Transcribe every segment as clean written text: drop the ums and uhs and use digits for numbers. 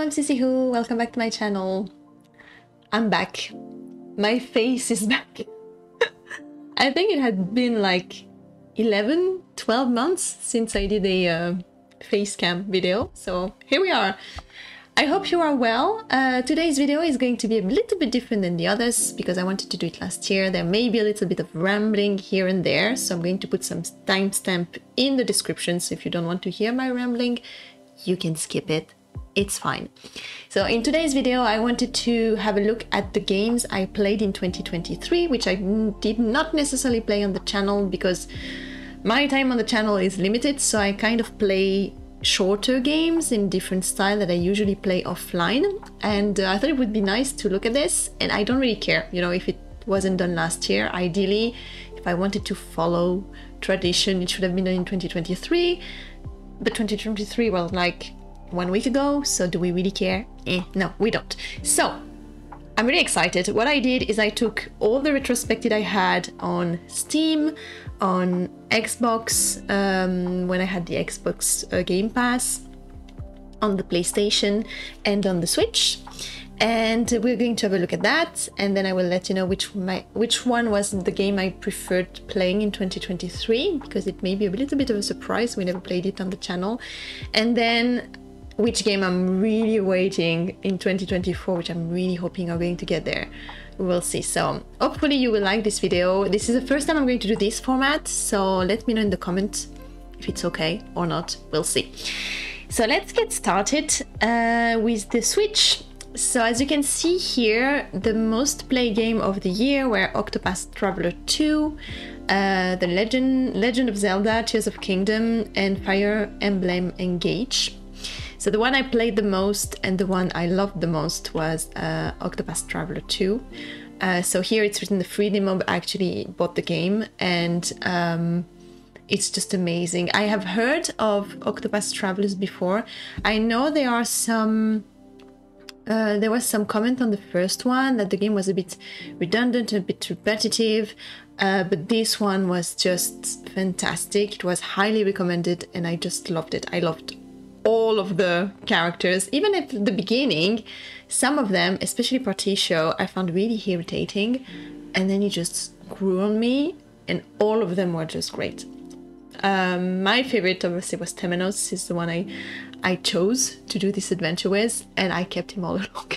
I'm Sissy Who, welcome back to my channel. I'm back. My face is back. I think it had been like 11, 12 months since I did a face cam video, so here we are. I hope you are well. Today's video is going to be a little bit different than the others because I wanted to do it last year. There may be a little bit of rambling here and there, so I'm going to put some timestamp in the description, so if you don't want to hear my rambling, you can skip it. It's fine. So in today's video, I wanted to have a look at the games I played in 2023, which I did not necessarily play on the channel because my time on the channel is limited, so I kind of play shorter games in different style that I usually play offline, and I thought it would be nice to look at this. And I don't really care, you know, if it wasn't done last year. Ideally, if I wanted to follow tradition, it should have been done in 2023, but 2023 was like 1 week ago, so do we really care? No, we don't. So I'm really excited. What I did is I took all the retrospective I had on Steam, on Xbox, when I had the Xbox Game Pass, on the PlayStation, and on the Switch. And we're going to have a look at that, and then I will let you know which one was the game I preferred playing in 2023, because it may be a little bit of a surprise. We never played it on the channel. And then which game I'm really waiting in 2024, which I'm really hoping are going to get there. We'll see. So hopefully you will like this video. This is the first time I'm going to do this format, so let me know in the comments if it's okay or not. We'll see. So let's get started with the Switch. So as you can see here, the most played game of the year were Octopath Traveler 2, The Legend of Zelda, Tears of Kingdom, and Fire Emblem Engage. So the one I played the most and the one I loved the most was Octopath Traveler 2. So here it's written the free demo, but I actually bought the game, and it's just amazing. I have heard of Octopath Travelers before. I know there are some... there was some comment on the first one that the game was a bit redundant, a bit repetitive, but this one was just fantastic. It was highly recommended and I just loved it. I loved all of the characters, even at the beginning. Some of them, especially Pacha, I found really irritating, and then it just grew on me, and all of them were just great. My favorite obviously was Temenos. Is the one I chose to do this adventure with, and I kept him all along.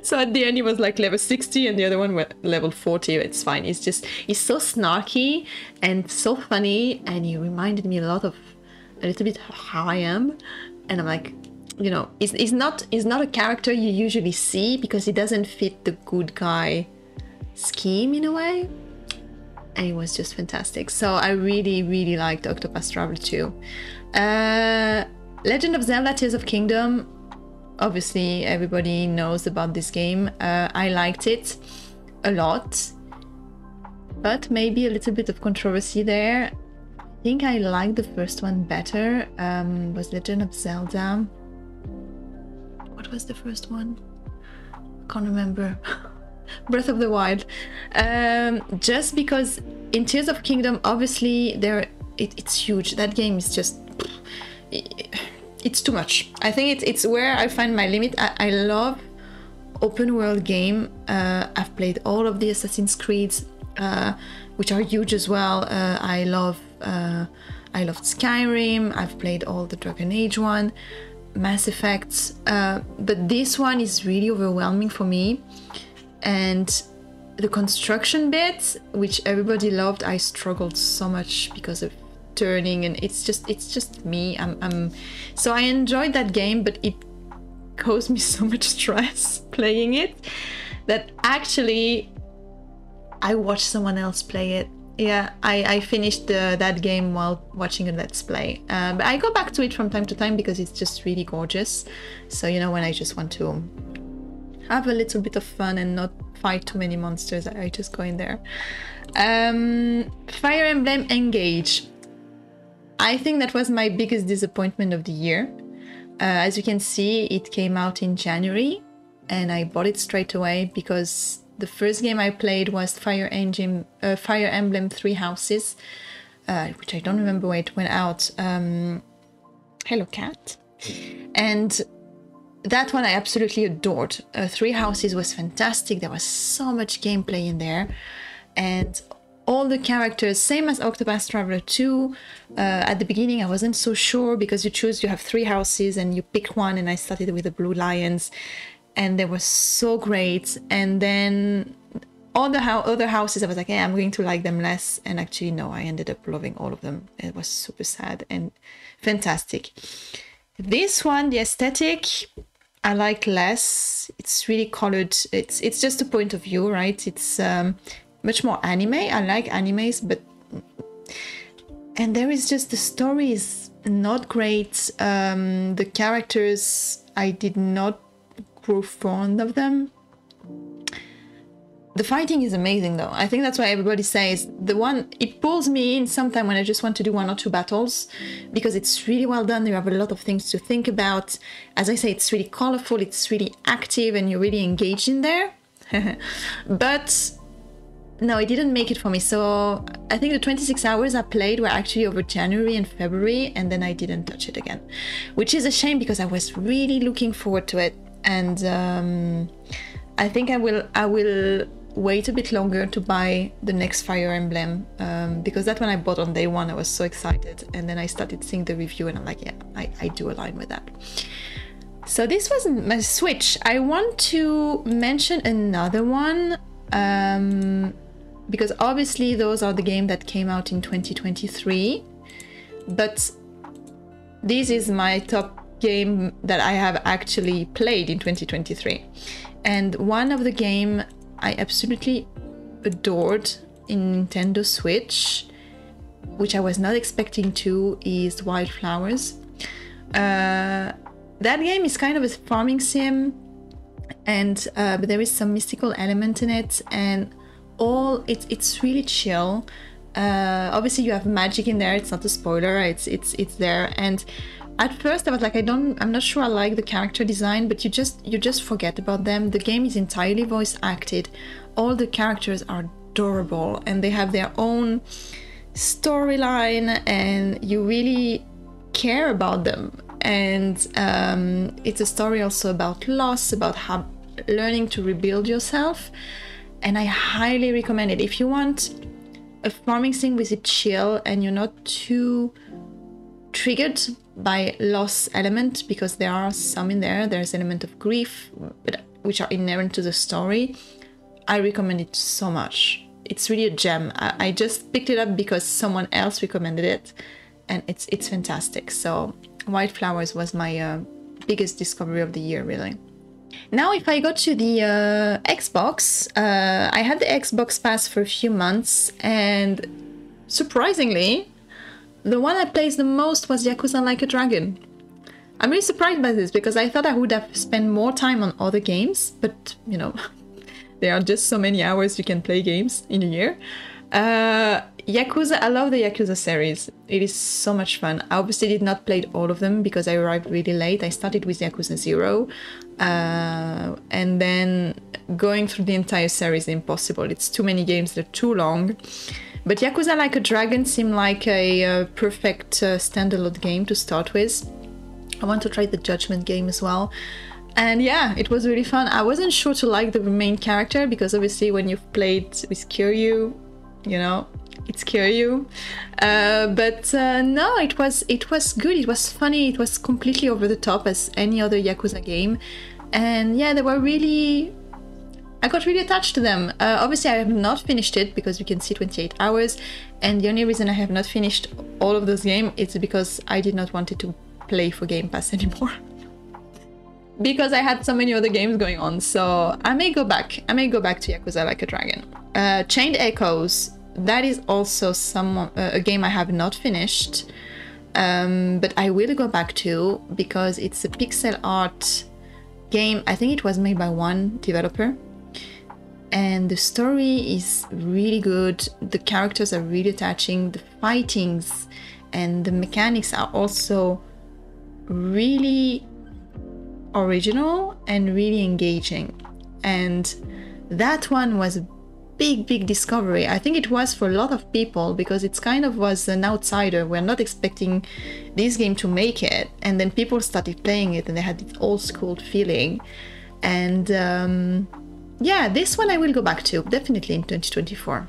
So at the end he was like level 60 and the other one were level 40. It's fine. He's so snarky and so funny, and he reminded me a little bit how I am. And I'm like, you know, he's not a character you usually see because he doesn't fit the good guy scheme in a way. And it was just fantastic. So I really, really liked Octopath Traveler 2. Legend of Zelda Tears of Kingdom. Obviously, everybody knows about this game. I liked it a lot, but maybe a little bit of controversy there. I think I liked the first one better. Was Legend of Zelda. What was the first one? Can't remember. Breath of the Wild. Just because in Tears of Kingdom, obviously it's huge. That game is just, it's too much. I think it's where I find my limit. I love open world game. I've played all of the Assassin's Creeds, which are huge as well. I loved Skyrim. I've played all the Dragon Age one, Mass Effects, but this one is really overwhelming for me. And the construction bit, which everybody loved, I struggled so much because of turning, and it's just me. So I enjoyed that game, but it caused me so much stress playing it that actually I watched someone else play it. Yeah, I finished that game while watching a Let's Play. But I go back to it from time to time because it's just really gorgeous. So, you know, when I just want to have a little bit of fun and not fight too many monsters, I just go in there. Fire Emblem Engage. I think that was my biggest disappointment of the year. As you can see, it came out in January and I bought it straight away because the first game I played was Fire Emblem Three Houses, which I don't remember where it went out. Hello, cat. And that one I absolutely adored. Three Houses was fantastic. There was so much gameplay in there, and all the characters, same as Octopath Traveler 2. At the beginning I wasn't so sure, because you have 3 houses and you pick one, and I started with the Blue Lions, and they were so great. And then all the other houses I was like, I'm going to like them less, and actually no, I ended up loving all of them. It was super sad and fantastic. This one, the aesthetic, I like less. It's really colored. It's just a point of view, right? It's much more anime. I like animes, but and there is just, the story is not great. The characters, I did not grow fond of them. The fighting is amazing though. I think that's why everybody says it pulls me in sometime when I just want to do 1 or 2 battles, because it's really well done. You have a lot of things to think about. As I say, it's really colorful, it's really active, and you're really engaged in there. But no, it didn't make it for me. So I think the 26 hours I played were actually over January and February, and then I didn't touch it again, which is a shame, because I was really looking forward to it. And I think I will wait a bit longer to buy the next Fire Emblem, because that one I bought on day 1. I was so excited, and then I started seeing the review and I'm like, yeah, I do align with that. So this was my Switch. I want to mention another one, because obviously those are the games that came out in 2023, but this is my top game that I have actually played in 2023. And one of the game I absolutely adored in Nintendo Switch, which I was not expecting to, is Wildflowers. That game is kind of a farming sim, and but there is some mystical element in it, and it's really chill. Obviously you have magic in there, it's not a spoiler, it's there. And at first I was like, I'm not sure I like the character design, but you just forget about them. The game is entirely voice acted. All the characters are adorable, and they have their own storyline, and you really care about them. And it's a story also about loss, about how learning to rebuild yourself. And I highly recommend it if you want a farming sim with a chill and you're not too triggered by loss element, because there are some in there. There's element of grief, but which are inherent to the story. I recommend it so much. It's really a gem. I just picked it up because someone else recommended it, and it's fantastic. So Wildflowers was my biggest discovery of the year, really. Now if I go to the Xbox, I had the Xbox Pass for a few months, and surprisingly, the one I played the most was Yakuza Like a Dragon. I'm really surprised by this, because I thought I would have spent more time on other games, but you know, there are just so many hours you can play games in a year. Yakuza, I love the Yakuza series. It is so much fun. I obviously did not play all of them because I arrived really late. I started with Yakuza 0, and then going through the entire series is impossible. It's too many games, they're too long. But Yakuza Like a Dragon seemed like a perfect standalone game to start with. I want to try the Judgment game as well. And yeah, it was really fun. I wasn't sure to like the main character, because obviously when you've played with Kiryu, you know, it's Kiryu. But no, it was good, it was funny, it was completely over the top as any other Yakuza game. And yeah, they were really... I got really attached to them. Obviously I have not finished it, because you can see 28 hours, and the only reason I have not finished all of those games is because I did not want it to play for Game Pass anymore. Because I had so many other games going on, so I may go back to Yakuza Like a Dragon. Chained Echoes, that is also a game I have not finished, but I will go back to, because it's a pixel art game. I think it was made by one developer, and the story is really good. The characters are really attaching. The fightings and the mechanics are also really original and really engaging. And that one was big discovery. I think it was for a lot of people because it's kind of was an outsider. We're not expecting this game to make it, and then people started playing it and they had this old school feeling. And yeah, this one I will go back to definitely in 2024.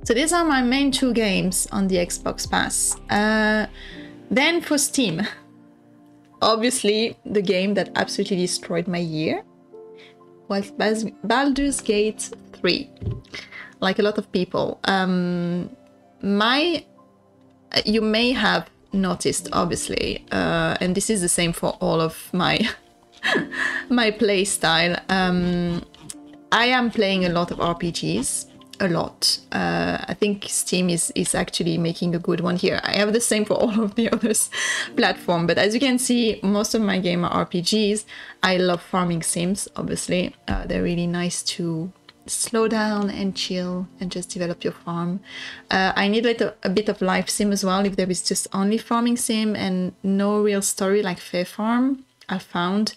So these are my main 2 games on the Xbox Pass. Then for Steam, obviously the game that absolutely destroyed my year was Baldur's Gate 3. Like a lot of people. You may have noticed, obviously, and this is the same for all of my my play style. I am playing a lot of RPGs. A lot. I think Steam is actually making a good one here. I have the same for all of the others platform, but as you can see, most of my game are RPGs. I love farming sims, obviously. They're really nice to slow down and chill and just develop your farm. I need a bit of life sim as well. If there is just only farming sim and no real story like Fair Farm, I found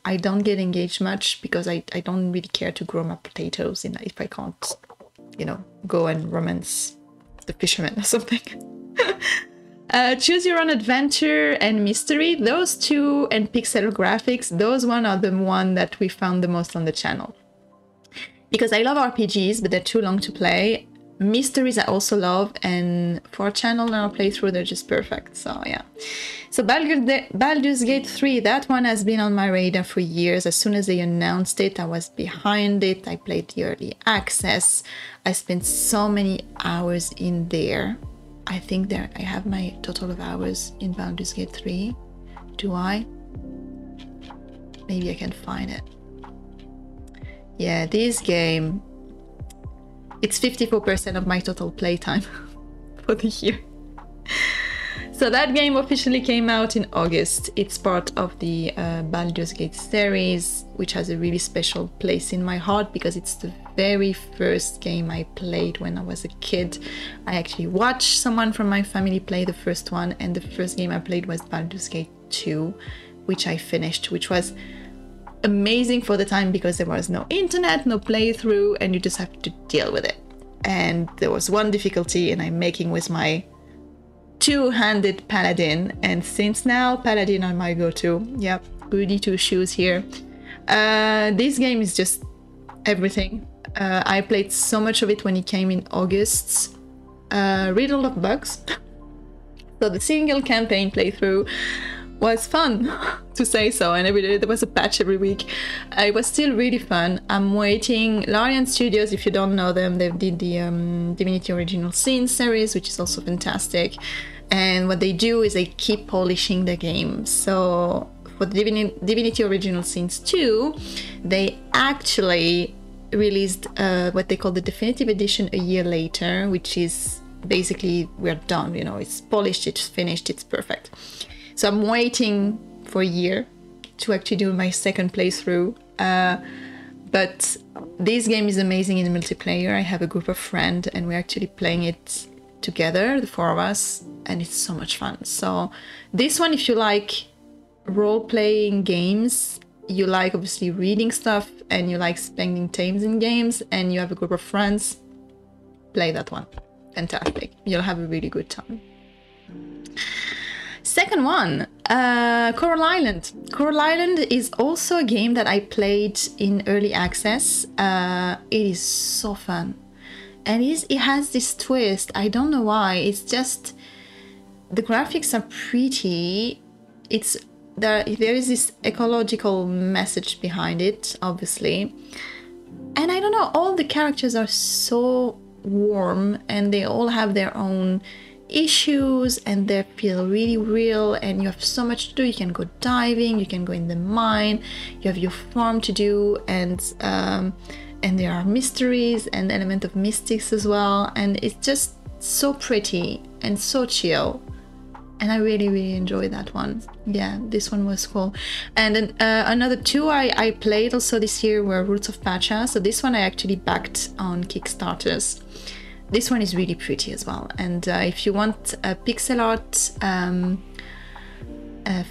I don't get engaged much because I don't really care to grow my potatoes if I can't, you know, go and romance the fisherman or something. Choose your own adventure and mystery. Those 2 and pixel graphics, those one are the one that we found the most on the channel. Because I love RPGs, but they're too long to play. Mysteries I also love, and for a channel and our playthrough, they're just perfect. So yeah. So Baldur's Gate 3, that one has been on my radar for years. As soon as they announced it, I was behind it. I played the early access. I spent so many hours in there. I think I have my total of hours in Baldur's Gate 3. Do I? Maybe I can find it. Yeah, this game, it's 54% of my total playtime for the year. So that game officially came out in August. It's part of the Baldur's Gate series, which has a really special place in my heart because it's the very first game I played when I was a kid. I actually watched someone from my family play the first one, and the first game I played was Baldur's Gate 2, which I finished, which was amazing for the time because there was no internet, no playthrough, and you just have to deal with it. And there was one difficulty, and I'm making with my 2-handed paladin, and since now paladin are my go-to. Yep, goody 2-shoes here. This game is just everything. I played so much of it when it came in August. Riddle of bugs. So the single campaign playthrough was fun, to say so, and every day there was a patch every week. It was still really fun. I'm waiting. Larian Studios, if you don't know them, they did the Divinity Original Sin series, which is also fantastic. And what they do is they keep polishing the game. So for the Divinity Original Sins 2, they actually released what they call the Definitive Edition a year later, which is basically we're done, you know, it's polished, it's finished, it's perfect. So I'm waiting for a year to actually do my second playthrough. But this game is amazing in the multiplayer. I have a group of friends and we're actually playing it together, the 4 of us, and it's so much fun. So this one, if you like role-playing games, you like obviously reading stuff, and you like spending times in games, and you have a group of friends, play that one. Fantastic. You'll have a really good time. Second one, Coral Island. Coral Island is also a game that I played in early access. It is so fun. And it has this twist. I don't know why. It's just, the graphics are pretty. There is this ecological message behind it, obviously. And I don't know, all the characters are so warm and they all have their own issues and they feel really real, and you have so much to do. You can go diving, you can go in the mine, you have your farm to do, and there are mysteries and element of mystics as well, and it's just so pretty and so chill, and I really enjoyed that one. Yeah, this one was cool. And then another 2 I played also this year were Roots of Pacha. So this one I actually backed on Kickstarters. This one is really pretty as well, and if you want a pixel art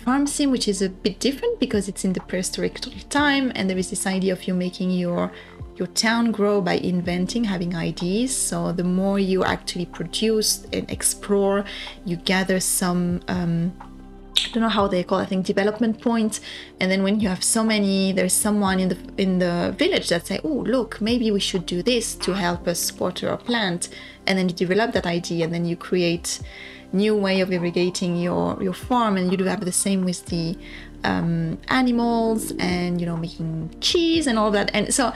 farm sim, which is a bit different because it's in the prehistoric time, and there is this idea of you making your your town grow by inventing, having ideas. So the more you actually produce and explore, you gather some I don't know how they call it, I think development points. And then when you have so many, there's someone in the village that say, oh look, maybe we should do this to help us water our plant. And then you develop that idea, and then you create new way of irrigating your farm. And you do have the same with the animals, and you know, making cheese and all that. And so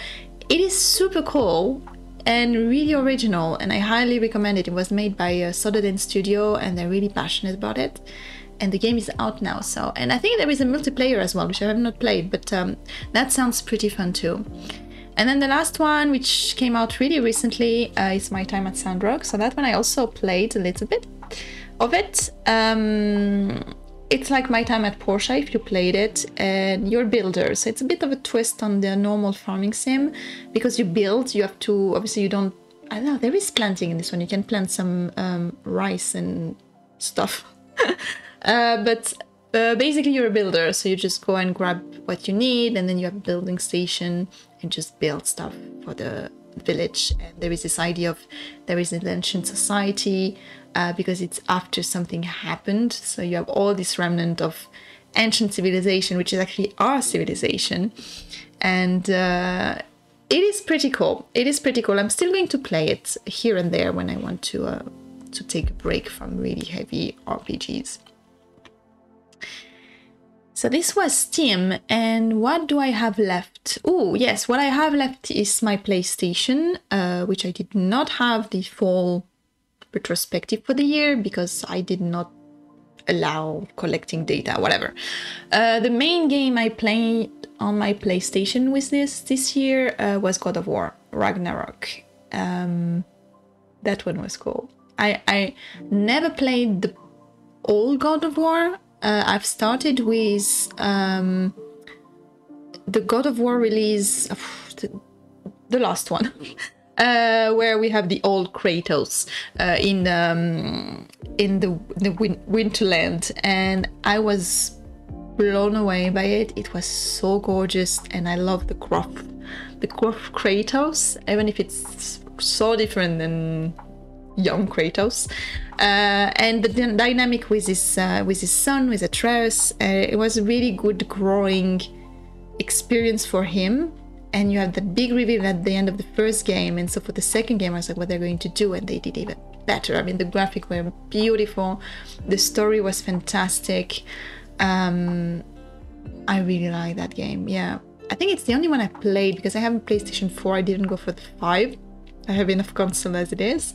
it is super cool and really original, and I highly recommend it. It was made by a Soderden studio, and they're really passionate about it. And the game is out now, so, and I think there is a multiplayer as well, which I have not played, but that sounds pretty fun too. And then the last one, which came out really recently, is My Time at Sandrock. So that one I also played a little bit of it. It's like My Time at Pacha if you played it, and you're a builder. So it's a bit of a twist on the normal farming sim, because you build, you have to, obviously you don't, I don't know, there is planting in this one. You can plant some rice and stuff. But basically you're a builder, so you just go and grab what you need, and then you have a building station and just build stuff for the village. And there is this idea of there is an ancient society, because it's after something happened, so you have all this remnant of ancient civilization, which is actually our civilization. And it is pretty cool. It is pretty cool. I'm still going to play it here and there when I want to take a break from really heavy RPGs. So this was Steam, and what do I have left? Oh yes, what I have left is my PlayStation, which I did not have the full retrospective for the year because I did not allow collecting data, whatever. The main game I played on my PlayStation with this year was God of War, Ragnarök. That one was cool. I never played the old God of War. I've started with the God of War release, the last one, where we have the old Kratos in the Winterland, and I was blown away by it. It was so gorgeous, and I love the gruff Kratos, even if it's so different than young Kratos. And the dynamic with his son, with Atreus, it was a really good growing experience for him. And you have that big reveal at the end of the first game, and so for the second game I was like, what they're going to do, and they did even better. I mean, the graphics were beautiful, the story was fantastic. I really like that game. Yeah, I think it's the only one I played because I have a PlayStation 4. I didn't go for the 5. I have enough console as it is.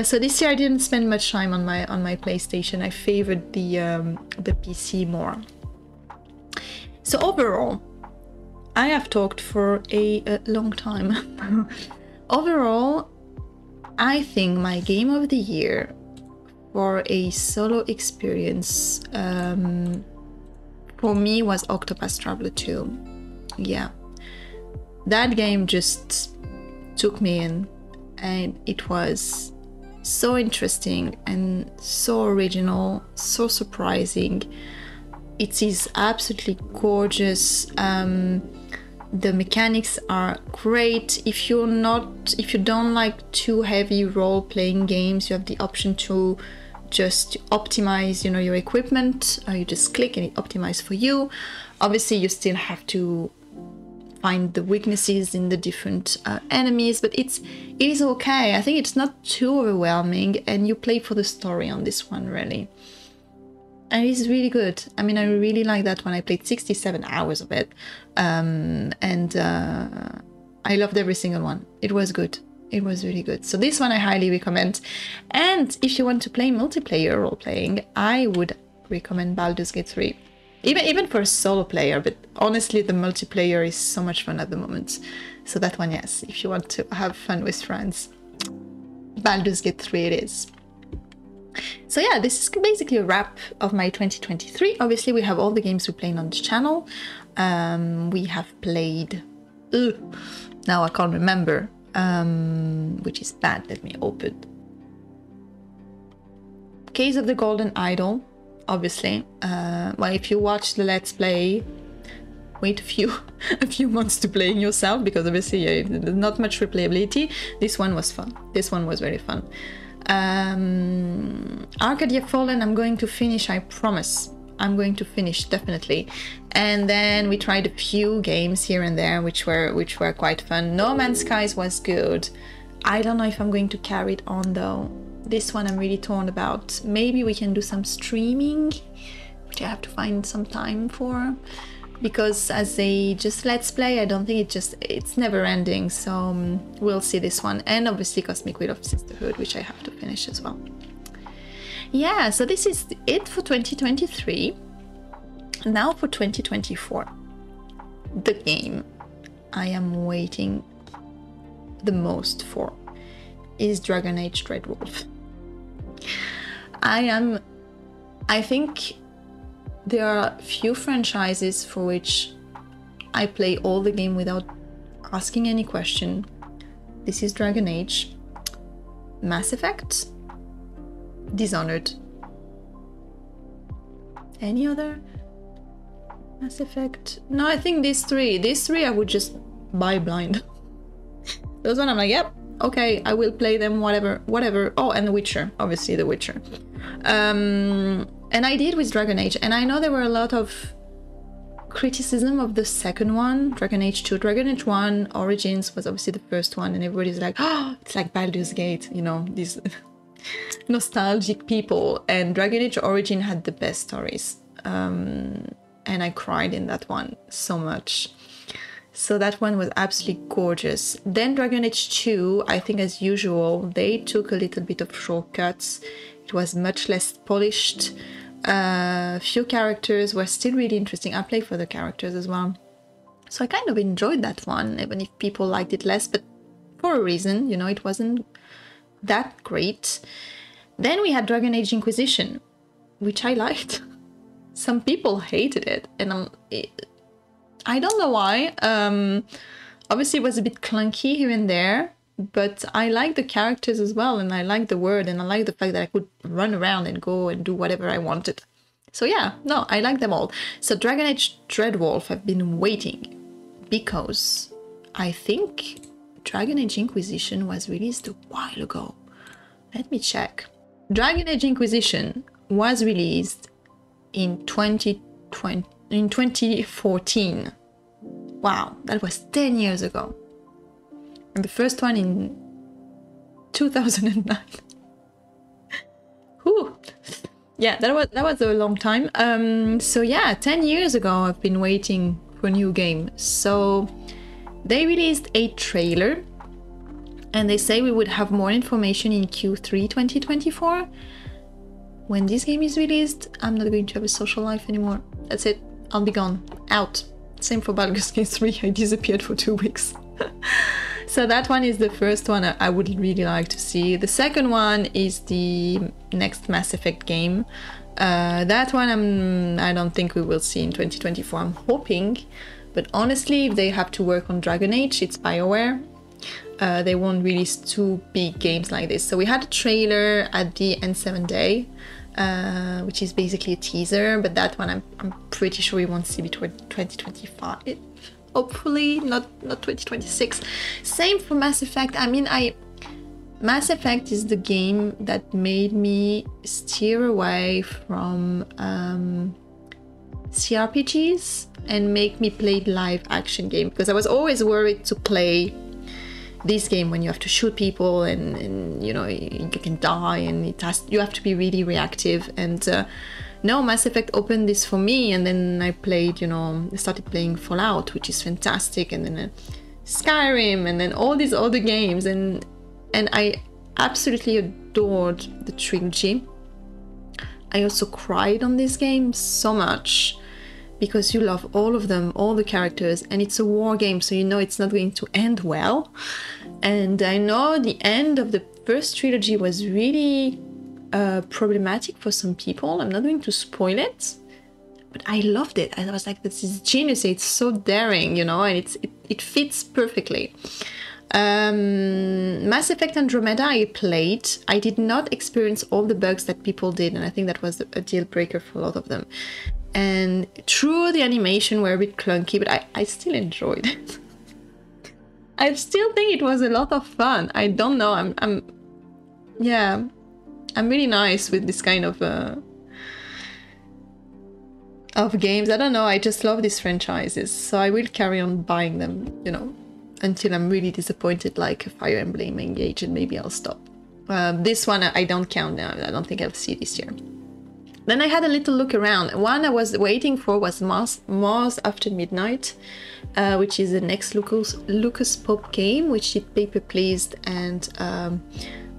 So this year I didn't spend much time on my PlayStation. I favored the PC more. So overall, I have talked for a long time. Overall, I think my game of the year for a solo experience for me was Octopath Traveler 2. Yeah, that game just took me in, and it was so interesting and so original, so surprising. It is absolutely gorgeous. The mechanics are great. If you don't like too heavy role-playing games, you have the option to just optimize, your equipment. You just click and it optimizes for you. Obviously, you still have to find the weaknesses in the different enemies, but it is okay. I think it's not too overwhelming, and you play for the story on this one, really. And it's really good. I mean, I really like that one. I played 67 hours of it, and I loved every single one. It was good. It was really good. So this one I highly recommend. And if you want to play multiplayer role-playing, I would recommend Baldur's Gate 3. Even for a solo player, but honestly the multiplayer is so much fun at the moment. So that one, yes, if you want to have fun with friends, Baldur's Gate 3 it is. So yeah, this is basically a wrap of my 2023. Obviously we have all the games we played on the channel. We have played, now I can't remember, which is bad. Let me open. Case of the Golden Idol. Obviously, well, if you watch the Let's Play, wait a few a few months to playing yourself, because obviously there's not much replayability. This one was fun. This one was very fun. Arcadia Fallen, I'm going to finish, I promise. I'm going to finish, definitely. And then we tried a few games here and there, which were quite fun. No Man's Skies was good. I don't know if I'm going to carry it on though. This one I'm really torn about. Maybe we can do some streaming, which I have to find some time for, because as a just let's play, I don't think it's never ending. So we'll see this one. And obviously Cosmic Wheel of Sisterhood, which I have to finish as well. Yeah, so this is it for 2023. Now for 2024. The game I am waiting the most for is Dragon Age Dreadwolf. I think there are few franchises for which I play all the game without asking any question. This is Dragon Age, Mass Effect, Dishonored. Any other? Mass Effect? No, I think these three I would just buy blind. Those one I'm like, yep, okay, I will play them, whatever. Oh, and The Witcher, obviously The Witcher. And I did with Dragon Age, and I know there were a lot of criticism of the second one, Dragon Age 2. Dragon Age 1 Origins was obviously the first one, and everybody's like, oh, it's like Baldur's Gate, you know, these nostalgic people. And Dragon Age Origin had the best stories. And I cried in that one so much. So that one was absolutely gorgeous. Then Dragon Age 2, I think as usual, they took a little bit of shortcuts. It was much less polished. Few characters were still really interesting. I played for the characters as well. So I kind of enjoyed that one, even if people liked it less, but for a reason, you know, it wasn't that great. Then we had Dragon Age Inquisition, which I liked. Some people hated it, and I don't know why. Obviously it was a bit clunky here and there, but I like the characters as well, and I like the world, and I like the fact that I could run around and go and do whatever I wanted. So yeah, no, I like them all. So Dragon Age Dreadwolf, I've been waiting because I think Dragon Age Inquisition was released a while ago. Let me check. Dragon Age Inquisition was released in 2014. Wow, that was 10 years ago. And the first one in 2009. Whew. Yeah, that was a long time. So yeah, 10 years ago I've been waiting for a new game. So they released a trailer, and they say we would have more information in Q3 2024. When this game is released, I'm not going to have a social life anymore. That's it. I'll be gone. Out. Same for Baldur's Gate 3. I disappeared for 2 weeks. So that one is the first one I would really like to see. The second one is the next Mass Effect game. That one I don't think we will see in 2024. I'm hoping. But honestly, if they have to work on Dragon Age, it's BioWare. They won't release 2 big games like this. So we had a trailer at the N7 Day, which is basically a teaser, but that one I'm pretty sure we won't see between 2025. Hopefully not 2026. Same for Mass Effect. I mean, Mass Effect is the game that made me steer away from CRPGs and make me play live action game, because I was always worried to play this game when you have to shoot people and you know, you can die, and you have to be really reactive. And no, Mass Effect opened this for me, and then I played, you know, I started playing Fallout, which is fantastic, and then Skyrim, and then all these other games, and I absolutely adored the trilogy. I also cried on this game so much, because you love all of them, all the characters, and it's a war game, so you know it's not going to end well. And I know the end of the first trilogy was really problematic for some people. I'm not going to spoil it, but I loved it. I was like, this is genius, it's so daring, you know, and it fits perfectly. Mass Effect Andromeda I played. I did not experience all the bugs that people did, and I think that was a deal breaker for a lot of them. and true, the animation were a bit clunky, but I still enjoyed it. I still think it was a lot of fun. I don't know, yeah, I'm really nice with this kind of games. I don't know, I just love these franchises, so I will carry on buying them, you know, until I'm really disappointed, like a Fire Emblem Engage, and maybe I'll stop. This one I don't count now. I don't think I'll see this year. Then I had a little look around. One I was waiting for was Mars After Midnight, which is the next Lucas Pope game, which did Paper Pleased and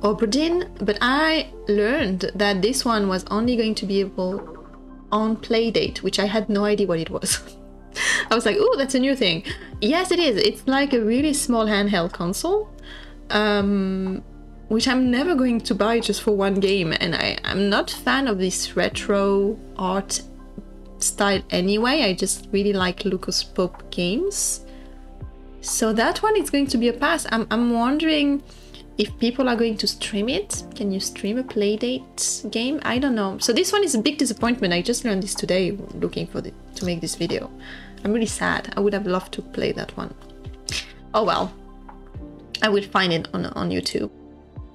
Oberdin. But I learned that this one was only going to be able on Playdate, which I had no idea what it was. I was like, oh, that's a new thing. Yes, it is. It's like a really small handheld console. Which I'm never going to buy just for one game, and I'm not a fan of this retro art style anyway. I just really like Lucas Pope games. So that one is going to be a pass. I'm wondering if people are going to stream it. Can you stream a Playdate game? I don't know. So this one is a big disappointment. I just learned this today looking for to make this video. I'm really sad. I would have loved to play that one. Oh well, I will find it on YouTube.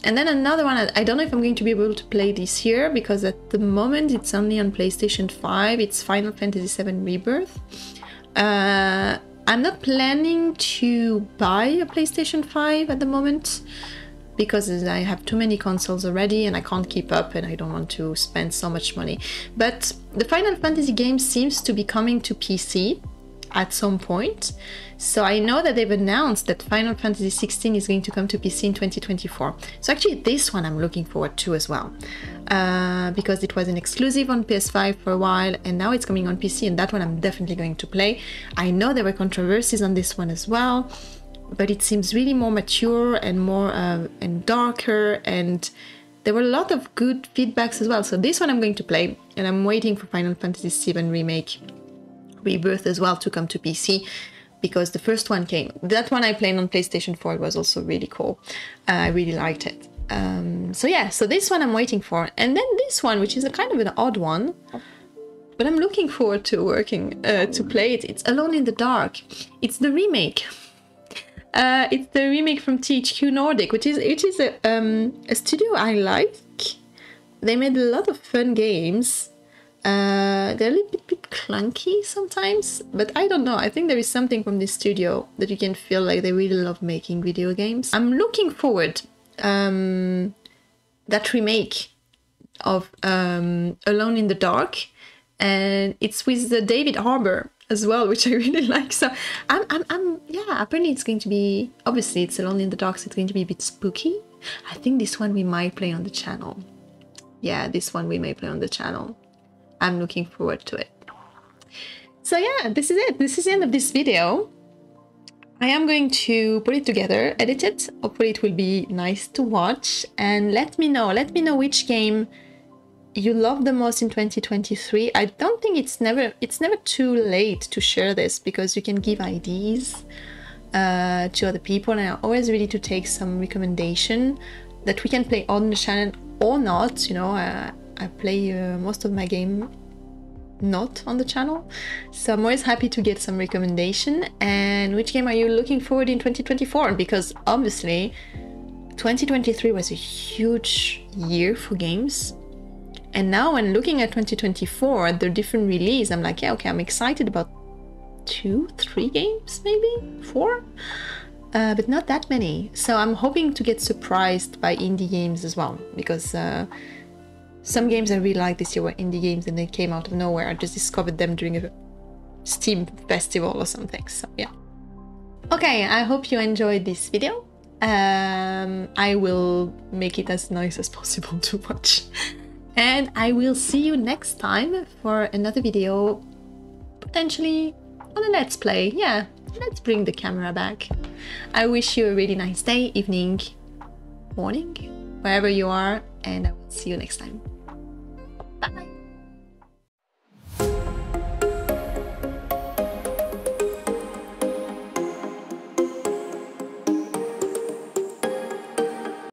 And then another one, I don't know if I'm going to be able to play this year, because at the moment it's only on PlayStation 5. It's Final Fantasy VII Rebirth. I'm not planning to buy a PlayStation 5 at the moment, because I have too many consoles already and I can't keep up, and I don't want to spend so much money. But the Final Fantasy game seems to be coming to PC at some point. So I know that they've announced that Final Fantasy XVI is going to come to PC in 2024. So actually this one I'm looking forward to as well, because it was an exclusive on PS5 for a while, and now it's coming on PC, and that one I'm definitely going to play. I know there were controversies on this one as well, but it seems really more mature and more and darker, and there were a lot of good feedbacks as well. So this one I'm going to play, and I'm waiting for Final Fantasy VII Remake Rebirth as well to come to PC, because the first one came. That one I played on PlayStation 4. It was also really cool. I really liked it. So yeah, so this one I'm waiting for. And then this one, which is a kind of an odd one, but I'm looking forward to to play it. It's Alone in the Dark. It's the remake. It's the remake from THQ Nordic, which is a studio I like. They made a lot of fun games. They're a little bit clunky sometimes, but I don't know. I think there is something from this studio that you can feel like they really love making video games. I'm looking forward that remake of Alone in the Dark, and it's with the David Harbour as well, which I really like. So yeah, apparently it's going to be, obviously it's Alone in the Dark, so it's going to be a bit spooky. I think this one we might play on the channel. Yeah, this one we may play on the channel. I'm looking forward to it. So yeah, this is it. This is the end of this video. I am going to put it together, edit it. Hopefully it will be nice to watch, and let me know which game you love the most in 2023. I don't think it's never too late to share this, because you can give ideas to other people, and I'm always ready to take some recommendation that we can play on the channel or not. You know, I play most of my game not on the channel, so I'm always happy to get some recommendation. And which game are you looking forward in 2024? Because obviously 2023 was a huge year for games, and now when looking at 2024, the different release, I'm like, yeah, okay, I'm excited about 2-3 games, maybe 4, but not that many. So I'm hoping to get surprised by indie games as well, because some games I really liked this year were indie games, and they came out of nowhere. I just discovered them during a Steam festival or something. So yeah. Okay, I hope you enjoyed this video. I will make it as nice as possible to watch. And I will see you next time for another video, potentially on a Let's Play. Yeah, let's bring the camera back. I wish you a really nice day, evening, morning, wherever you are, and I will see you next time. Bye!